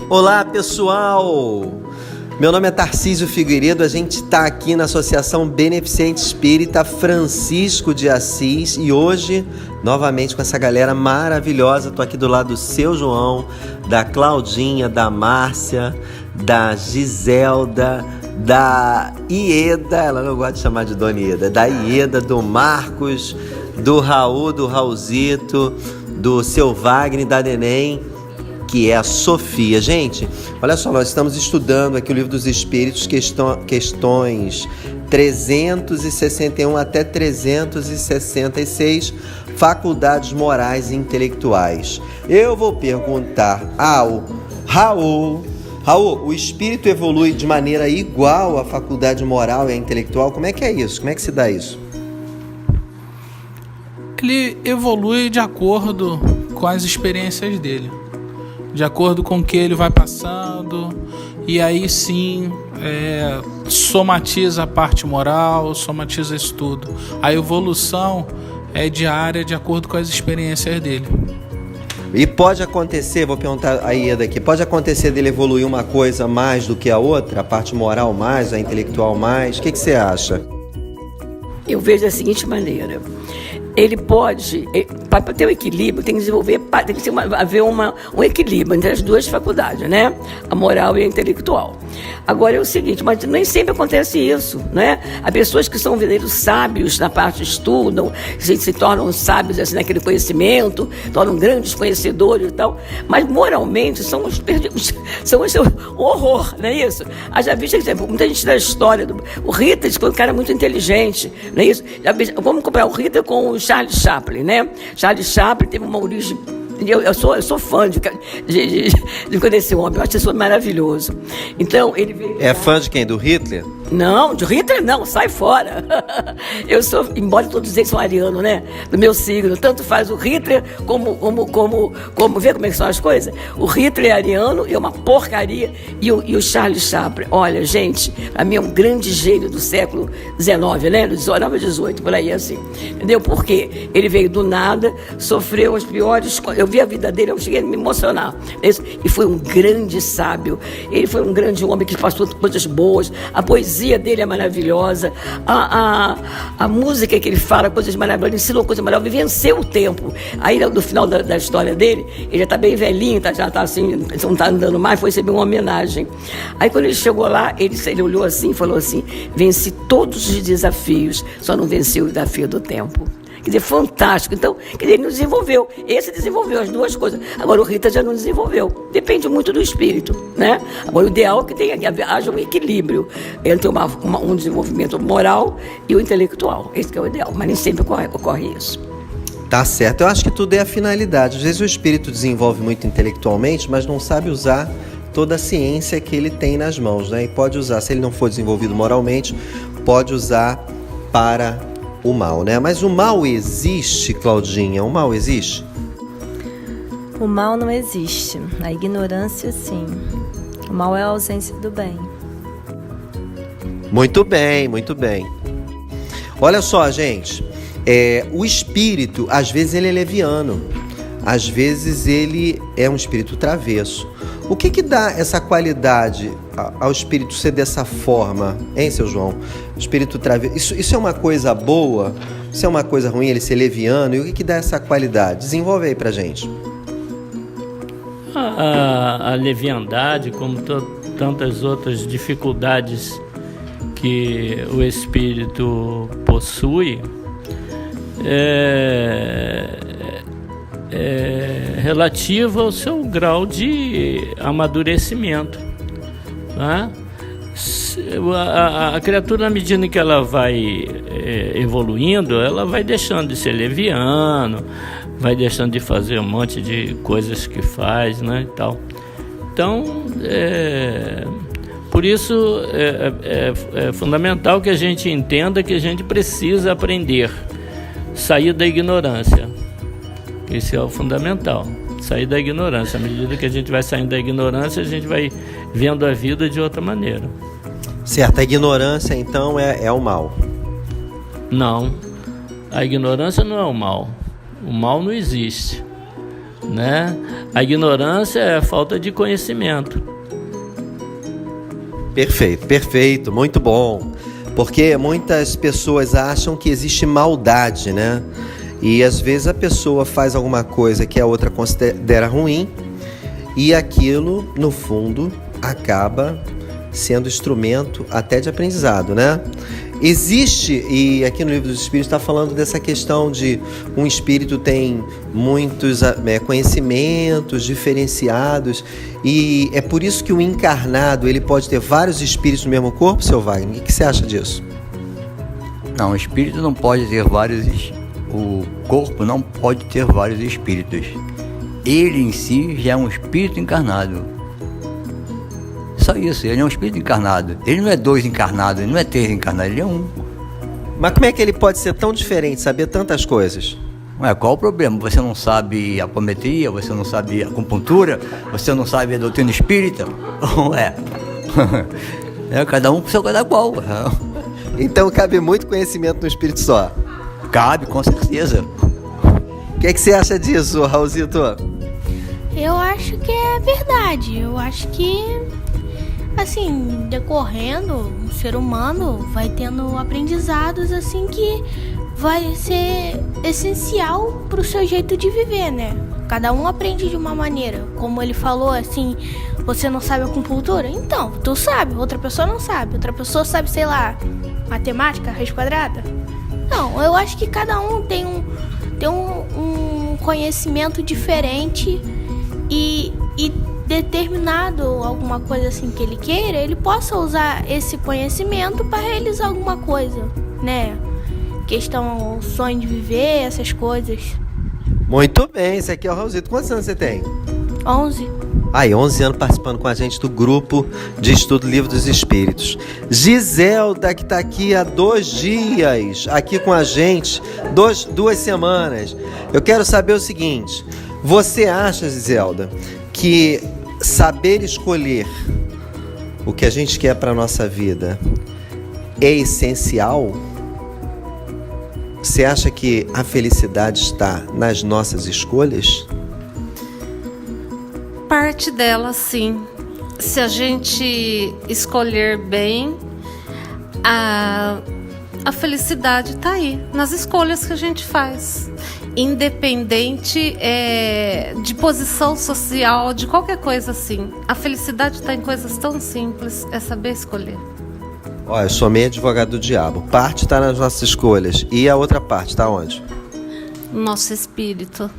Olá, pessoal! Meu nome é Tarcísio Figueiredo, a gente está aqui na Associação Beneficente Espírita Francisco de Assis e hoje, novamente com essa galera maravilhosa, estou aqui do lado do seu João, da Claudinha, da Márcia, da Giselda, da Ieda, ela não gosta de chamar de Dona Ieda, da Ieda, do Marcos, do Raul, do Raulzito, do seu Wagner, da Neném, que é a Sofia. Gente, olha só, nós estamos estudando aqui o Livro dos Espíritos, questões 361 até 366, faculdades morais e intelectuais. Eu vou perguntar ao Raul, o espírito evolui de maneira igual à faculdade moral e à intelectual? Como é que é isso? Como é que se dá isso? Ele evolui de acordo com as experiências dele, de acordo com o que ele vai passando, e aí sim somatiza a parte moral, somatiza isso tudo. A evolução é diária de acordo com as experiências dele. E pode acontecer, vou perguntar a Ieda aqui, pode acontecer dele evoluir uma coisa mais do que a outra? A parte moral mais, a intelectual mais? O que você acha? Eu vejo da seguinte maneira: ele pode, para ter um equilíbrio, tem que desenvolver, tem que haver um equilíbrio entre as duas faculdades, né? A moral e a intelectual. Agora é o seguinte, mas nem sempre acontece isso, né? Há pessoas que são verdadeiros sábios na parte estudam, se tornam sábios assim, naquele conhecimento, tornam grandes conhecedores e tal, mas moralmente são os perdidos, são um horror, não é isso? Já visto, por exemplo, muita gente da história, o Hitler foi um cara muito inteligente, não é isso? Vamos comparar o Hitler com o Charles Chaplin, né? Charles Chaplin teve uma origem. Eu sou fã de conhecer o homem, eu acho esse homem maravilhoso. Então, ele veio. É fã de quem? Do Hitler? Não, de Hitler não, sai fora. Eu sou, embora todos eles são arianos, né? Do meu signo, tanto faz o Hitler como vê como é que são as coisas? O Hitler é ariano, é uma porcaria, e o Charles Chaplin, olha, gente, a mim é um grande gênio do século XIX, né? Do 19 a 18, por aí assim. Entendeu? Por quê? Ele veio do nada, sofreu as piores coisas. Eu vi a vida dele, eu cheguei a me emocionar. E foi um grande sábio. Ele foi um grande homem que passou coisas boas. A poesia dele é maravilhosa. A música que ele fala, coisas maravilhosas, ele ensinou coisas maravilhosas, venceu o tempo. Aí, no final da história dele, ele já está bem velhinho, já está assim, não está andando mais, foi receber uma homenagem. Aí, quando ele chegou lá, ele olhou assim e falou assim: venci todos os desafios, só não venci o desafio do tempo. Quer dizer, fantástico. Então, quer dizer, ele não desenvolveu. Esse desenvolveu as duas coisas. Agora, o Rita já não desenvolveu. Depende muito do espírito, né? Agora, o ideal é que haja um equilíbrio entre um desenvolvimento moral e o intelectual. Esse que é o ideal, mas nem sempre ocorre isso. Tá certo. Eu acho que tudo é a finalidade. Às vezes o espírito desenvolve muito intelectualmente, mas não sabe usar toda a ciência que ele tem nas mãos, né? E pode usar, se ele não for desenvolvido moralmente, pode usar para o mal, né? Mas o mal existe, Claudinha? O mal existe? O mal não existe. A ignorância, sim. O mal é a ausência do bem. Muito bem, muito bem. Olha só, gente. O espírito, às vezes, ele é leviano. Às vezes, ele é um espírito travesso. O que dá essa qualidade ao espírito ser dessa forma, hein, seu João? O espírito travesso. Isso é uma coisa boa? Isso é uma coisa ruim, ele ser leviano? E o que dá essa qualidade? Desenvolve aí pra gente. A leviandade, como tantas outras dificuldades que o espírito possui, é relativa ao seu grau de amadurecimento, né? A criatura, na medida em que ela vai evoluindo, ela vai deixando de ser leviano, vai deixando de fazer um monte de coisas que faz, né, e tal. Então, por isso é fundamental que a gente entenda que a gente precisa aprender, sair da ignorância. Esse é o fundamental, sair da ignorância. À medida que a gente vai saindo da ignorância, a gente vai vendo a vida de outra maneira. Certo, a ignorância então é o mal. Não, A ignorância não é o mal. O mal não existe, né? A ignorância é a falta de conhecimento. Perfeito, perfeito, muito bom. Porque muitas pessoas acham que existe maldade, né? E às vezes a pessoa faz alguma coisa que a outra considera ruim e aquilo, no fundo, acaba sendo instrumento até de aprendizado, né? Existe, e aqui no Livro dos Espíritos está falando dessa questão de um espírito tem muitos conhecimentos diferenciados, e é por isso que o encarnado ele pode ter vários espíritos no mesmo corpo, seu Wagner? O que você acha disso? Não, o espírito não pode ter vários... O corpo não pode ter vários espíritos. Ele em si já é um espírito encarnado. Só isso, ele é um espírito encarnado. Ele não é 2 encarnados, ele não é 3 encarnados, ele é 1. Mas como é que ele pode ser tão diferente, saber tantas coisas? Ué, qual o problema? Você não sabe a apometria, você não sabe a acupuntura, você não sabe a doutrina espírita? Ué, cada um pro seu cada qual. Então cabe muito conhecimento no espírito só. Cabe, com certeza. O que você acha disso, Raulzito? Eu acho que é verdade. Eu acho que, assim, decorrendo, um ser humano vai tendo aprendizados, assim, que vai ser essencial pro seu jeito de viver, né? Cada um aprende de uma maneira. Como ele falou, assim, você não sabe acupuntura? Então, tu sabe, outra pessoa não sabe. Outra pessoa sabe, sei lá, matemática, raiz quadrada. Não, eu acho que cada um tem um conhecimento diferente e determinado alguma coisa assim que ele queira, ele possa usar esse conhecimento para realizar alguma coisa, né? Questão, sonho de viver, essas coisas. Muito bem, esse aqui é o Raulzito. Quantos anos você tem? 11. Aí, 11 anos participando com a gente do grupo de estudo Livro dos Espíritos. Giselda, que está aqui há 2 dias, aqui com a gente, 2 semanas. Eu quero saber o seguinte, você acha, Giselda, que saber escolher o que a gente quer para a nossa vida é essencial? Você acha que a felicidade está nas nossas escolhas? Parte dela, sim. Se a gente escolher bem, a felicidade está aí, nas escolhas que a gente faz. Independente de posição social, de qualquer coisa assim. A felicidade está em coisas tão simples, é saber escolher. Olha, eu sou meio advogado do diabo. Parte está nas nossas escolhas. E a outra parte está onde? Nosso espírito.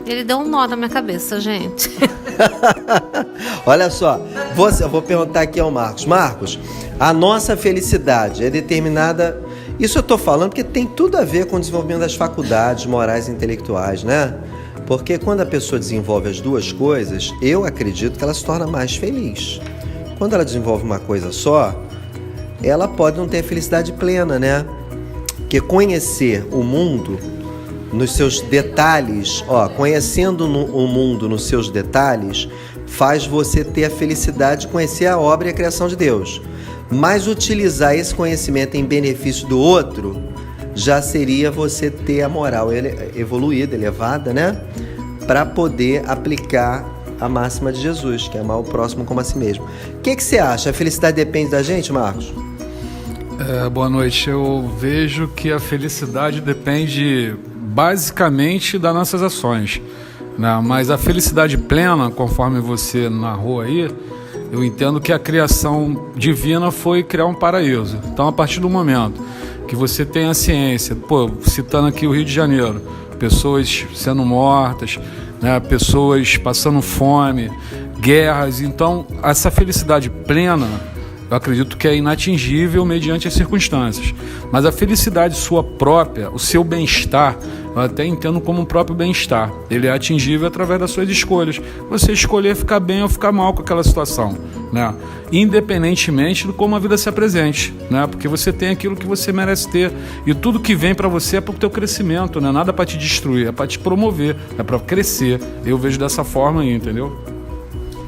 Ele deu um nó na minha cabeça, gente. Olha só, eu vou perguntar aqui ao Marcos. Marcos, a nossa felicidade é determinada... Isso eu estou falando porque tem tudo a ver com o desenvolvimento das faculdades morais e intelectuais, né? Porque quando a pessoa desenvolve as duas coisas, eu acredito que ela se torna mais feliz. Quando ela desenvolve uma coisa só, ela pode não ter a felicidade plena, né? Porque conhecer o mundo nos seus detalhes, conhecendo o mundo nos seus detalhes, faz você ter a felicidade de conhecer a obra e a criação de Deus. Mas utilizar esse conhecimento em benefício do outro, já seria você ter a moral evoluída, elevada, né? Para poder aplicar a máxima de Jesus, que é amar o próximo como a si mesmo. O que você acha? A felicidade depende da gente, Marcos? Boa noite. Eu vejo que a felicidade depende basicamente das nossas ações, né? Mas a felicidade plena, conforme você narrou aí, eu entendo que a criação divina foi criar um paraíso. Então, a partir do momento que você tem a ciência, citando aqui o Rio de Janeiro, pessoas sendo mortas, né? Pessoas passando fome, guerras, então essa felicidade plena, eu acredito que é inatingível mediante as circunstâncias. Mas a felicidade sua própria, o seu bem-estar, eu até entendo como um próprio bem-estar. Ele é atingível através das suas escolhas. Você escolher ficar bem ou ficar mal com aquela situação, né? Independentemente de como a vida se apresente, né? Porque você tem aquilo que você merece ter. E tudo que vem para você é para o teu crescimento, né? Nada para te destruir, é para te promover, é para crescer. Eu vejo dessa forma aí, entendeu?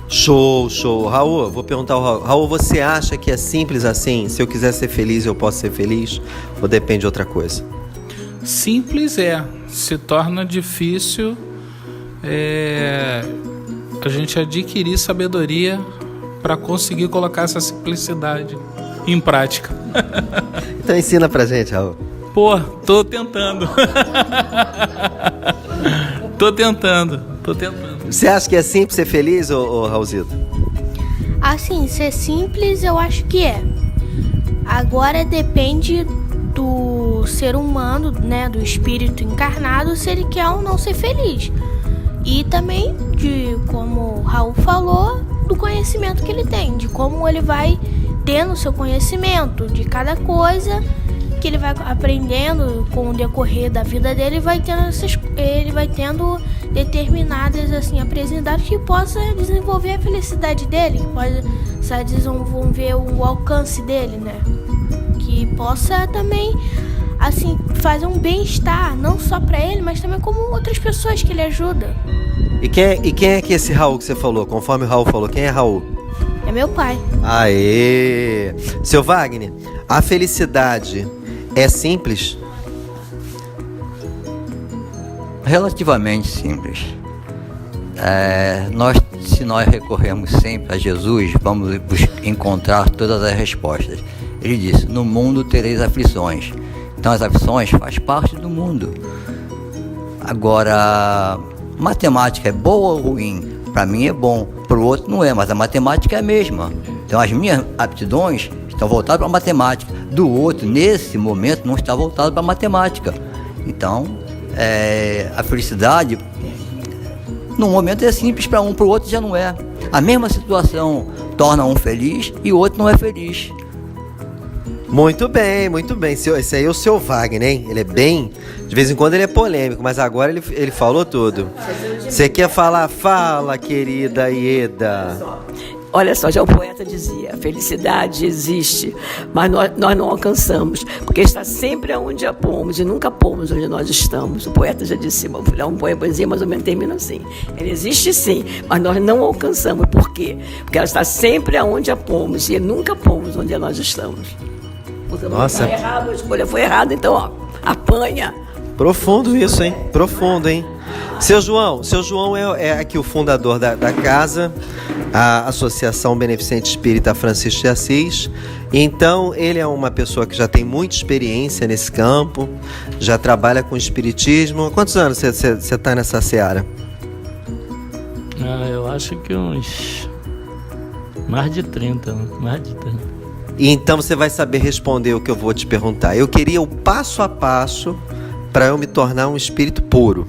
Show, show. Raul, vou perguntar ao Raul. Raul, você acha que é simples assim? Se eu quiser ser feliz, eu posso ser feliz? Ou depende de outra coisa? Simples se torna difícil a gente adquirir sabedoria para conseguir colocar essa simplicidade em prática. Então ensina pra gente, Raul. Pô, tô tentando. Tô tentando. Você acha que é simples ser feliz, ô Raulzito? Assim, ser simples eu acho que é. Agora depende do ser humano, né, do espírito encarnado, se ele quer ou não ser feliz. E também de, como o Raul falou, do conhecimento que ele tem, de como ele vai tendo seu conhecimento de cada coisa que ele vai aprendendo com o decorrer da vida dele, ele vai tendo determinadas assim aprendizagem que possa desenvolver a felicidade dele, que possa desenvolver o alcance dele, né? Que possa também assim fazer um bem-estar, não só para ele, mas também como outras pessoas que ele ajuda. E quem é que esse Raul que você falou? Conforme o Raul falou, quem é Raul? É meu pai. Aê! Seu Wagner, a felicidade é simples? Relativamente simples. Se nós recorrermos sempre a Jesus, vamos encontrar todas as respostas. Ele disse: no mundo tereis aflições. Então as aflições fazem parte do mundo. Agora, matemática é boa ou ruim? Para mim é bom, para o outro não é, mas a matemática é a mesma. Então as minhas aptidões estão voltadas para a matemática. Do outro, nesse momento, não está voltado para a matemática. Então, a felicidade, num momento é simples para um, para o outro já não é. A mesma situação torna um feliz e o outro não é feliz. Muito bem, muito bem. Esse aí é o seu Wagner, hein? Ele é bem... De vez em quando ele é polêmico, mas agora ele falou tudo. Você quer falar? Fala, querida Ieda. Olha só, já o poeta dizia, a felicidade existe, mas nós não alcançamos, porque está sempre aonde a pomos e nunca pomos onde nós estamos. O poeta já disse, um poesia mais ou menos termina assim. Ele existe sim, mas nós não alcançamos. Por quê? Porque ela está sempre aonde a pomos e nunca pomos onde nós estamos. Porque nossa, a escolha foi errada, então ó, apanha. Profundo isso, hein? Profundo, hein? Seu João é aqui o fundador da casa, a Associação Beneficente Espírita Francisco de Assis. Então, ele é uma pessoa que já tem muita experiência nesse campo, já trabalha com espiritismo. Quantos anos você está nessa seara? Eu acho que uns mais de 30. Então, você vai saber responder o que eu vou te perguntar. Eu queria o passo a passo para eu me tornar um espírito puro.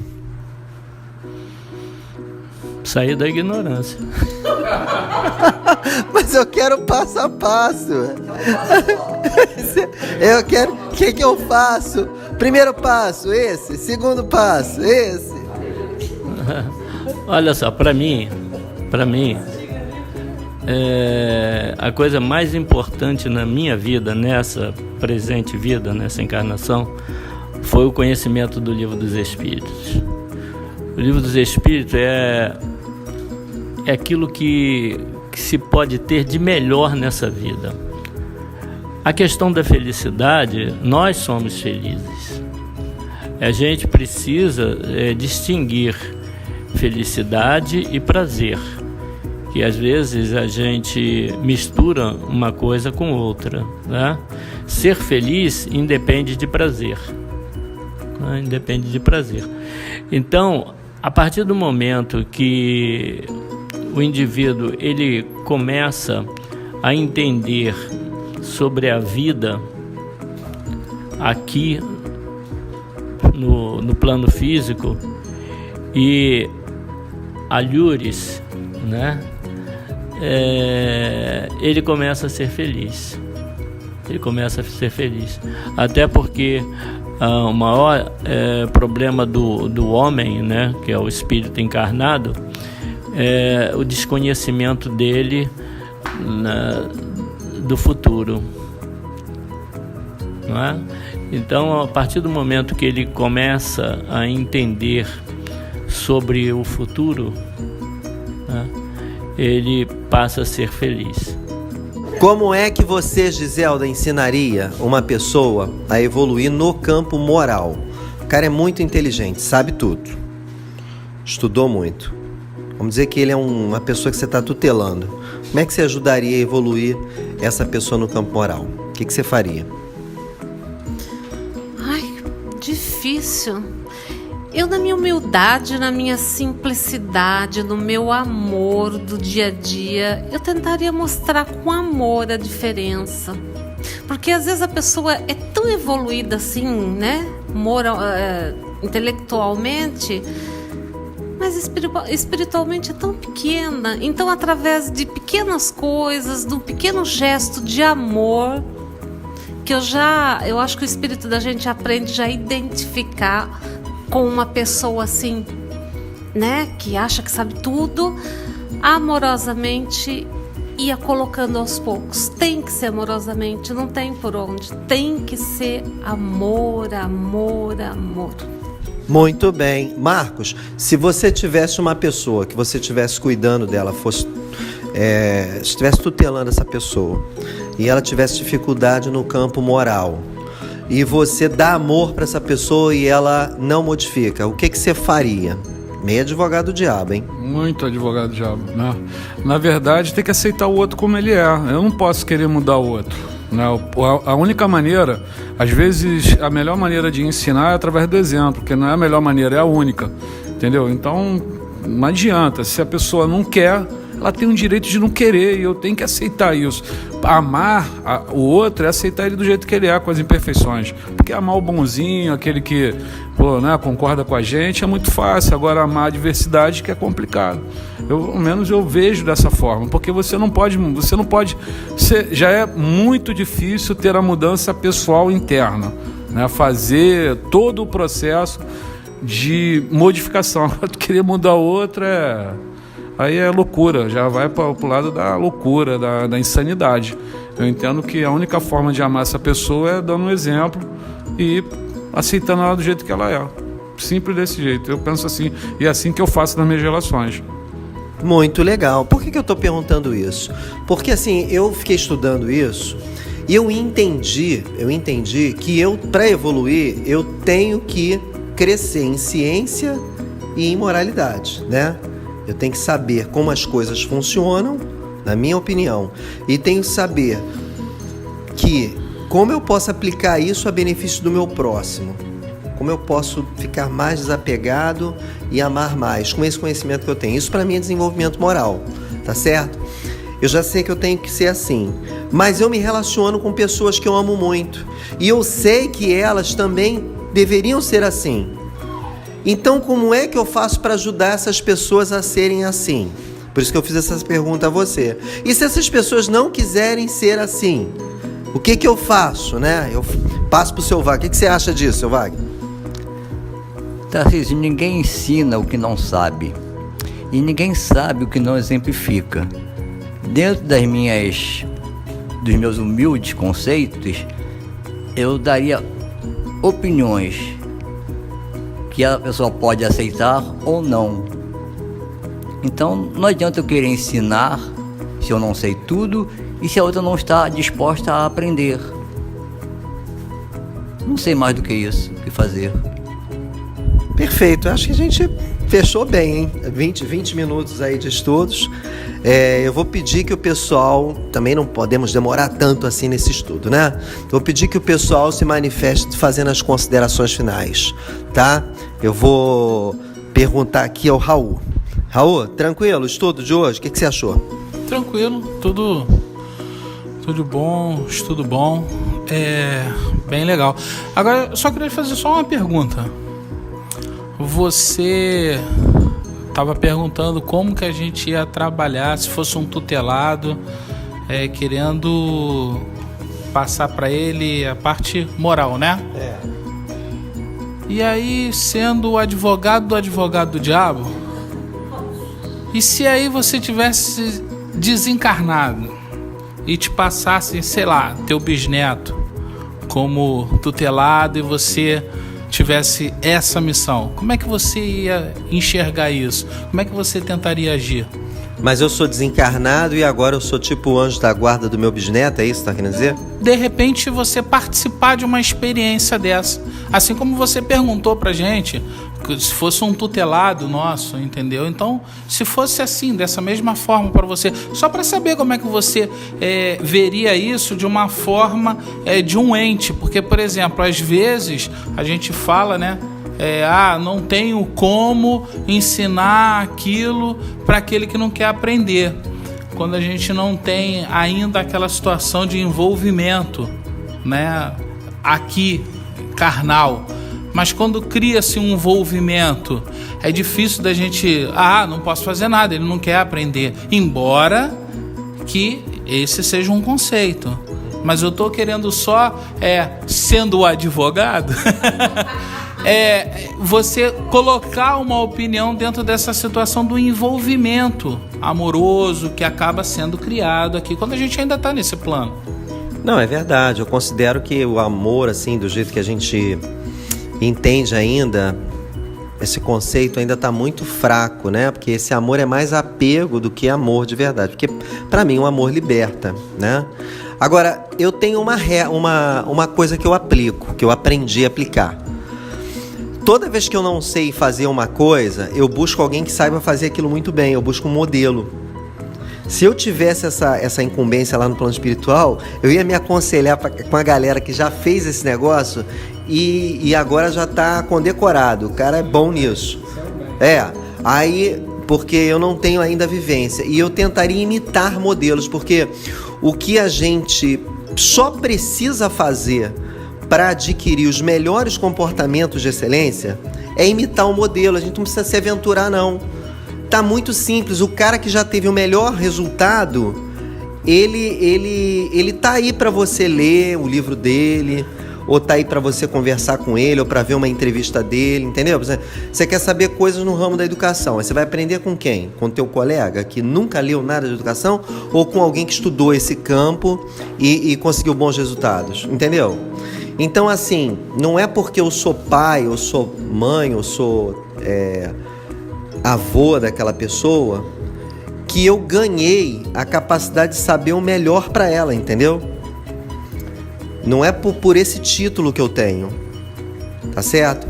Sair da ignorância. Mas eu quero passo a passo. Eu quero... O que eu faço? Primeiro passo, esse. Segundo passo, esse. Olha só, para mim, a coisa mais importante na minha vida, nessa presente vida, nessa encarnação, foi o conhecimento do Livro dos Espíritos. O Livro dos Espíritos é aquilo que se pode ter de melhor nessa vida. A questão da felicidade, nós somos felizes. A gente precisa distinguir felicidade e prazer, que às vezes a gente mistura uma coisa com outra, né? Ser feliz independe de prazer. Independe de prazer. Então, a partir do momento que o indivíduo ele começa a entender sobre a vida aqui no plano físico e alhures, né? Ele começa a ser feliz. Até porque o maior problema do homem, né, que é o espírito encarnado, é o desconhecimento dele do futuro, não é? Então, a partir do momento que ele começa a entender sobre o futuro, né, ele passa a ser feliz. Como é que você, Giselda, ensinaria uma pessoa a evoluir no campo moral? O cara é muito inteligente, sabe tudo, estudou muito. Vamos dizer que ele é uma pessoa que você está tutelando. Como é que você ajudaria a evoluir essa pessoa no campo moral? O que você faria? Ai, difícil. Eu, na minha humildade, na minha simplicidade, no meu amor do dia a dia, eu tentaria mostrar com amor a diferença. Porque às vezes a pessoa é tão evoluída assim, né? Intelectualmente, mas espiritualmente é tão pequena. Então, através de pequenas coisas, de um pequeno gesto de amor, que eu acho que o espírito da gente aprende já a identificar com uma pessoa assim, né, que acha que sabe tudo, amorosamente ia colocando aos poucos. Tem que ser amorosamente, não tem por onde. Tem que ser amor, amor, amor. Muito bem. Marcos, se você tivesse uma pessoa que você estivesse cuidando dela, estivesse tutelando essa pessoa e ela tivesse dificuldade no campo moral, e você dá amor para essa pessoa e ela não modifica, o que você faria? Meio advogado do diabo, hein? Muito advogado do diabo, né? Na verdade, tem que aceitar o outro como ele é. Eu não posso querer mudar o outro, né? A única maneira, às vezes, a melhor maneira de ensinar é através do exemplo, porque não é a melhor maneira, é a única, entendeu? Então, não adianta. Se a pessoa não quer, ela tem o direito de não querer, e eu tenho que aceitar isso. Amar o outro é aceitar ele do jeito que ele é, com as imperfeições. Porque amar o bonzinho, aquele que concorda com a gente, é muito fácil. Agora, amar a diversidade que é complicado. Pelo menos eu vejo dessa forma, porque você não pode já é muito difícil ter a mudança pessoal interna, né? Fazer todo o processo de modificação. Querer mudar o outro aí é loucura, já vai para o lado da loucura, da insanidade. Eu entendo que a única forma de amar essa pessoa é dando um exemplo e aceitando ela do jeito que ela é. Simples desse jeito. Eu penso assim, e é assim que eu faço nas minhas relações. Muito legal. Por que eu estou perguntando isso? Porque assim, eu fiquei estudando isso e eu entendi que para evoluir, eu tenho que crescer em ciência e em moralidade, né? Eu tenho que saber como as coisas funcionam, na minha opinião, e tenho que saber como eu posso aplicar isso a benefício do meu próximo, como eu posso ficar mais desapegado e amar mais com esse conhecimento que eu tenho. Isso para mim é desenvolvimento moral, tá certo? Eu já sei que eu tenho que ser assim, mas eu me relaciono com pessoas que eu amo muito e eu sei que elas também deveriam ser assim. Então, como é que eu faço para ajudar essas pessoas a serem assim? Por isso que eu fiz essa pergunta a você. E se essas pessoas não quiserem ser assim, o que eu faço, né? Eu passo para o seu Wagner. O que você acha disso, seu Wagner? Tarcísio, ninguém ensina o que não sabe. E ninguém sabe o que não exemplifica. Dentro dos meus humildes conceitos, eu daria opiniões que a pessoa pode aceitar ou não. Então, não adianta eu querer ensinar se eu não sei tudo e se a outra não está disposta a aprender. Não sei mais do que isso, o que fazer. Perfeito, acho que a gente fechou bem, hein? 20 minutos aí de estudos. Eu vou pedir que o pessoal, também não podemos demorar tanto assim nesse estudo, né? Vou pedir que o pessoal se manifeste fazendo as considerações finais, tá? Eu vou perguntar aqui ao Raul. Raul, tranquilo, o estudo de hoje, o que você achou? Tranquilo, tudo bom, estudo bom, bem legal. Agora, eu só queria fazer uma pergunta. Você estava perguntando como que a gente ia trabalhar se fosse um tutelado, querendo passar para ele a parte moral, né? E aí, sendo o advogado do diabo, e se aí você tivesse desencarnado e te passassem, sei lá, teu bisneto como tutelado e você tivesse essa missão, como é que você ia enxergar isso? Como é que você tentaria agir? Mas eu sou desencarnado e agora eu sou tipo o anjo da guarda do meu bisneto, é isso que tá querendo dizer? De repente você participar de uma experiência dessa. Assim como você perguntou pra gente, se fosse um tutelado nosso, entendeu? Então, se fosse assim, dessa mesma forma para você, só para saber como é que você veria isso de uma forma de um ente. Porque, por exemplo, às vezes a gente fala, né? Não tenho como ensinar aquilo para aquele que não quer aprender. Quando a gente não tem ainda aquela situação de envolvimento, né, aqui, carnal. Mas quando cria-se um envolvimento, é difícil da gente... não posso fazer nada, ele não quer aprender. Embora que esse seja um conceito. Mas eu estou querendo só, sendo o advogado... você colocar uma opinião dentro dessa situação do envolvimento amoroso que acaba sendo criado aqui quando a gente ainda está nesse plano. Não, é verdade. Eu considero que o amor, assim, do jeito que a gente entende ainda, esse conceito ainda está muito fraco, né? Porque esse amor é mais apego do que amor de verdade. Porque, para mim, o amor liberta, né? Agora, eu tenho uma coisa que eu aplico, que eu aprendi a aplicar. Toda vez que eu não sei fazer uma coisa, eu busco alguém que saiba fazer aquilo muito bem. Eu busco um modelo. Se eu tivesse essa incumbência lá no plano espiritual, eu ia me aconselhar com a galera que já fez esse negócio e agora já está condecorado. O cara é bom nisso. Porque eu não tenho ainda vivência. E eu tentaria imitar modelos, porque o que a gente só precisa fazer para adquirir os melhores comportamentos de excelência é imitar um modelo. A gente não precisa se aventurar, não. Tá muito simples. O cara que já teve o melhor resultado, ele tá aí para você ler o livro dele, ou tá aí para você conversar com ele, ou para ver uma entrevista dele, entendeu? Você quer saber coisas no ramo da educação, você vai aprender com quem? Com teu colega que nunca leu nada de educação, ou com alguém que estudou esse campo e conseguiu bons resultados, entendeu? Então, assim, não é porque eu sou pai, eu sou mãe, eu sou avô daquela pessoa que eu ganhei a capacidade de saber o melhor para ela, entendeu? Não é por esse título que eu tenho, tá certo?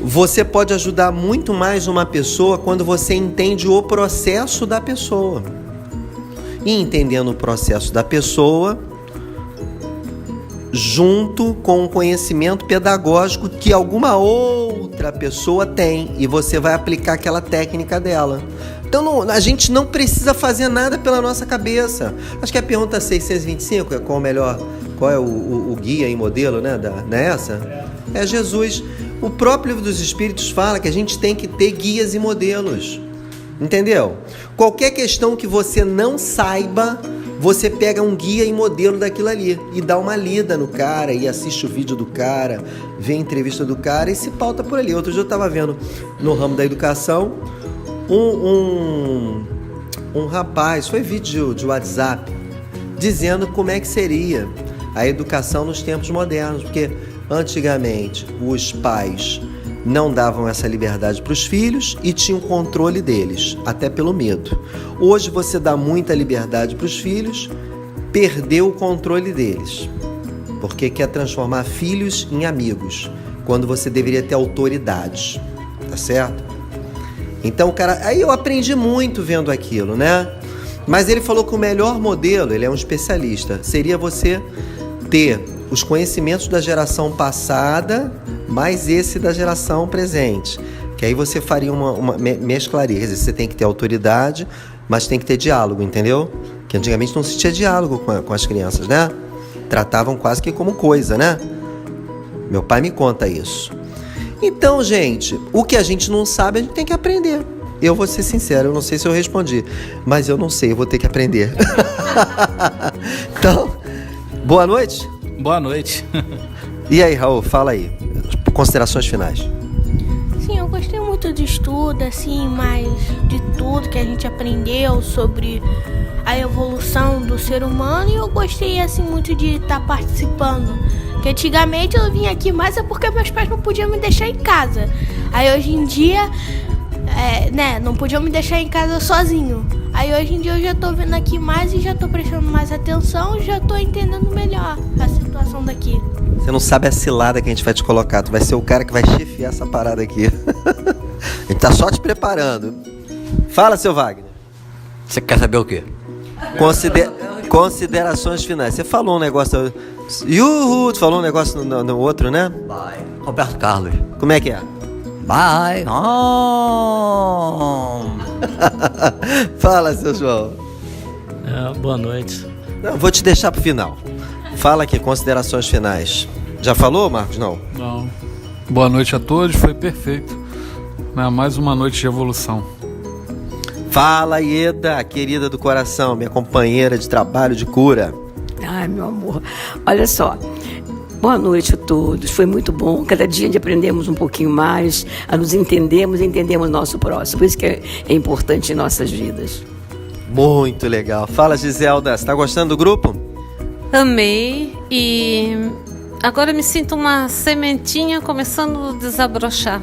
Você pode ajudar muito mais uma pessoa quando você entende o processo da pessoa. E entendendo o processo da pessoa, junto com o conhecimento pedagógico que alguma outra pessoa tem, e você vai aplicar aquela técnica dela. Então a gente não precisa fazer nada pela nossa cabeça. Acho que a pergunta 625 é qual é o guia e modelo, né? Não é essa? É Jesus. O próprio Livro dos Espíritos fala que a gente tem que ter guias e modelos. Entendeu? Qualquer questão que você não saiba, você pega um guia e modelo daquilo ali e dá uma lida no cara e assiste o vídeo do cara, vê a entrevista do cara e se pauta por ali. Outro dia eu estava vendo no ramo da educação um rapaz, foi vídeo de WhatsApp, dizendo como é que seria a educação nos tempos modernos, porque antigamente os pais não davam essa liberdade para os filhos e tinham controle deles, até pelo medo. Hoje você dá muita liberdade para os filhos, perdeu o controle deles, porque quer transformar filhos em amigos, quando você deveria ter autoridade, tá certo? Então, cara, aí eu aprendi muito vendo aquilo, né? Mas ele falou que o melhor modelo, ele é um especialista, seria você ter os conhecimentos da geração passada, mais esse da geração presente. Que aí você faria uma mesclaria. Quer dizer, você tem que ter autoridade, mas tem que ter diálogo, entendeu? Que antigamente não se tinha diálogo com as crianças, né? Tratavam quase que como coisa, né? Meu pai me conta isso. Então, gente, o que a gente não sabe, a gente tem que aprender. Eu vou ser sincero, eu não sei se eu respondi, mas eu não sei, eu vou ter que aprender. Então, boa noite. Boa noite. E aí, Raul, fala aí, considerações finais. Sim, eu gostei muito de estudo, assim, mas de tudo que a gente aprendeu sobre a evolução do ser humano, e eu gostei, assim, muito de estar participando. Porque antigamente eu vinha aqui mais porque meus pais não podiam me deixar em casa. Aí hoje em dia, não podiam me deixar em casa sozinho. Aí hoje em dia eu já tô vendo aqui mais e já tô prestando mais atenção, já tô entendendo melhor a situação daqui. Você não sabe a cilada que a gente vai te colocar. Tu vai ser o cara que vai chefiar essa parada aqui. A gente tá só te preparando. Fala, seu Wagner. Você quer saber o quê? Considerações finais. Você falou um negócio... Yuhu! Tu falou um negócio no outro, né? Vai. Roberto Carlos. Como é que é? Vai. Fala, seu João. Boa noite. Não, vou te deixar pro final. Fala aqui, considerações finais. Já falou, Marcos? Não. Não. Boa noite a todos, foi perfeito. Mais uma noite de evolução. Fala, Ieda, querida do coração, minha companheira de trabalho de cura. Ai, meu amor, olha só. Boa noite a todos, foi muito bom. Cada dia aprendemos um pouquinho mais, a nos entendermos e entendemos o nosso próximo. Por isso que é importante em nossas vidas. Muito legal. Fala, Giselda, você tá gostando do grupo? Amei e agora me sinto uma sementinha começando a desabrochar.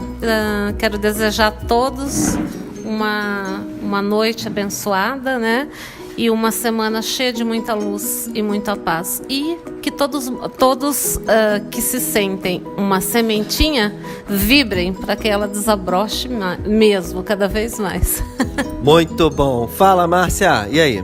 Quero desejar a todos uma noite abençoada, né? E uma semana cheia de muita luz e muita paz. E que todos que se sentem uma sementinha vibrem para que ela desabroche mesmo, cada vez mais. Muito bom. Fala, Márcia. E aí?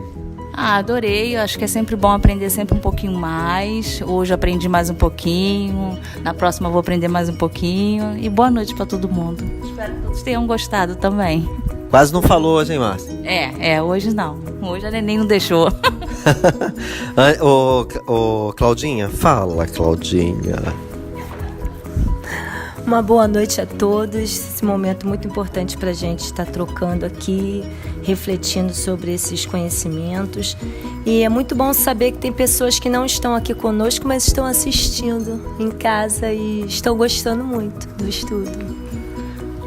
Adorei, eu acho que é sempre bom aprender sempre um pouquinho mais. Hoje aprendi mais um pouquinho, na próxima vou aprender mais um pouquinho. E boa noite para todo mundo. Espero que todos tenham gostado também. Quase não falou hoje, hein, Márcia? Hoje não. Hoje a neném não deixou. Ô, Claudinha, fala, Claudinha. Uma boa noite a todos. Esse momento muito importante para a gente estar trocando aqui, refletindo sobre esses conhecimentos. E é muito bom saber que tem pessoas que não estão aqui conosco, mas estão assistindo em casa e estão gostando muito do estudo,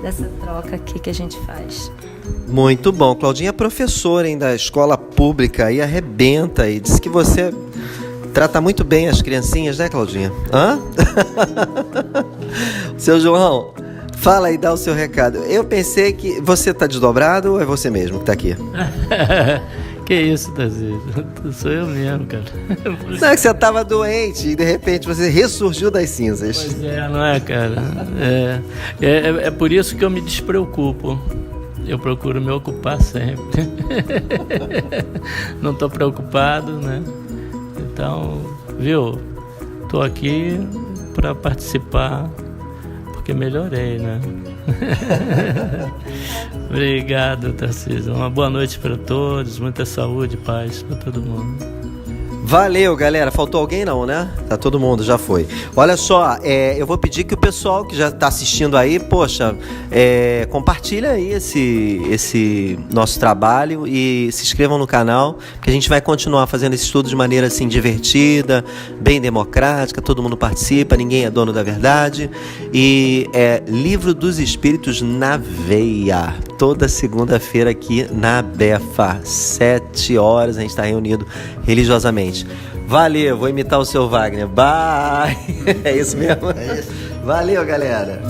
dessa troca aqui que a gente faz. Muito bom. Claudinha é professora, hein, da escola pública e arrebenta. E disse que você trata muito bem as criancinhas, né, Claudinha? Hã? Seu João, fala aí, dá o seu recado. Eu pensei que você tá desdobrado ou é você mesmo que tá aqui? Que isso, Tarcísio? Sou eu mesmo, cara. Não é que você tava doente e de repente você ressurgiu das cinzas. Pois é, não é, cara? É por isso que eu me despreocupo. Eu procuro me ocupar sempre. Não tô preocupado, né? Então, viu? Tô aqui para participar porque melhorei, né? Obrigado, Tarcísio. Uma boa noite para todos, muita saúde e paz para todo mundo. Valeu, galera. Faltou alguém não, né? Tá todo mundo, já foi. Olha só, eu vou pedir que o pessoal que já tá assistindo aí, poxa, compartilha aí esse nosso trabalho e se inscrevam no canal, que a gente vai continuar fazendo esse estudo de maneira assim divertida, bem democrática, todo mundo participa, ninguém é dono da verdade. E Livro dos Espíritos na Veia, toda segunda-feira aqui na Befa, 7 horas, a gente está reunido religiosamente. Valeu, vou imitar o seu Wagner. Bye! É isso mesmo? É isso. Valeu, galera!